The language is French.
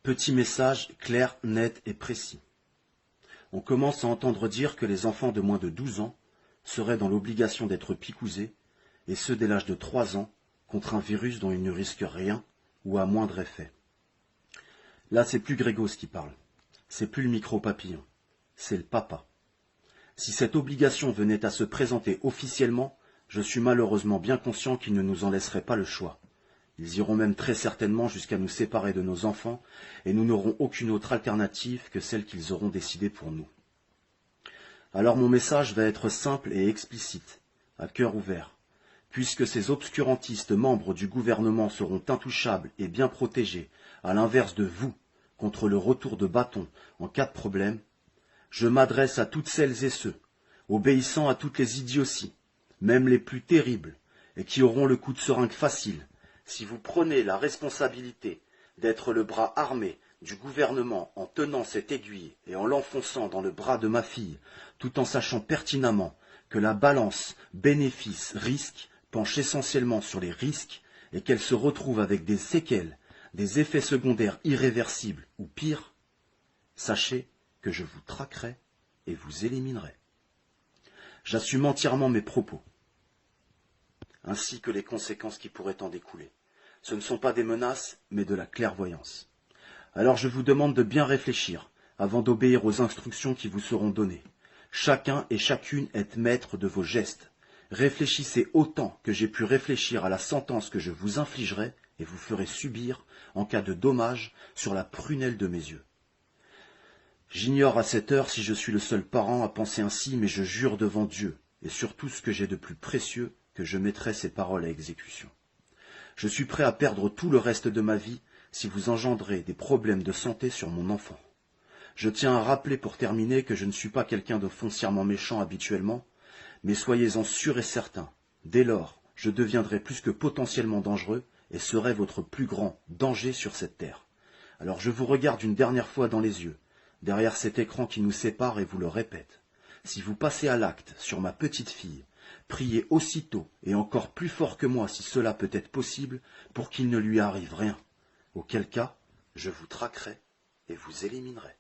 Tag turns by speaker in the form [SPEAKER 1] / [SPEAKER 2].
[SPEAKER 1] Petit message clair, net et précis. On commence à entendre dire que les enfants de moins de 12 ans seraient dans l'obligation d'être picousés, et ceux dès l'âge de 3 ans, contre un virus dont ils ne risquent rien ou à moindre effet. Là, c'est plus Grégos qui parle. C'est plus le micro-papillon. C'est le papa. Si cette obligation venait à se présenter officiellement, je suis malheureusement bien conscient qu'ils ne nous en laisseraient pas le choix. Ils iront même très certainement jusqu'à nous séparer de nos enfants, et nous n'aurons aucune autre alternative que celle qu'ils auront décidée pour nous. Alors mon message va être simple et explicite, à cœur ouvert. Puisque ces obscurantistes membres du gouvernement seront intouchables et bien protégés, à l'inverse de vous, contre le retour de bâton en cas de problème, je m'adresse à toutes celles et ceux, obéissant à toutes les idioties, même les plus terribles, et qui auront le coup de seringue facile, si vous prenez la responsabilité d'être le bras armé du gouvernement en tenant cette aiguille et en l'enfonçant dans le bras de ma fille, tout en sachant pertinemment que la balance bénéfice-risque penche essentiellement sur les risques et qu'elle se retrouve avec des séquelles, des effets secondaires irréversibles ou pire, sachez que je vous traquerai et vous éliminerai. J'assume entièrement mes propos, ainsi que les conséquences qui pourraient en découler. Ce ne sont pas des menaces, mais de la clairvoyance. Alors je vous demande de bien réfléchir avant d'obéir aux instructions qui vous seront données. Chacun et chacune est maître de vos gestes. Réfléchissez autant que j'ai pu réfléchir à la sentence que je vous infligerai et vous ferai subir en cas de dommage sur la prunelle de mes yeux. J'ignore à cette heure si je suis le seul parent à penser ainsi, mais je jure devant Dieu, et sur tout ce que j'ai de plus précieux, que je mettrai ces paroles à exécution. Je suis prêt à perdre tout le reste de ma vie si vous engendrez des problèmes de santé sur mon enfant. Je tiens à rappeler pour terminer que je ne suis pas quelqu'un de foncièrement méchant habituellement, mais soyez-en sûrs et certains, dès lors, je deviendrai plus que potentiellement dangereux et serai votre plus grand danger sur cette terre. Alors je vous regarde une dernière fois dans les yeux, derrière cet écran qui nous sépare et vous le répète. Si vous passez à l'acte sur ma petite fille, priez aussitôt et encore plus fort que moi si cela peut être possible pour qu'il ne lui arrive rien. Auquel cas, je vous traquerai et vous éliminerai.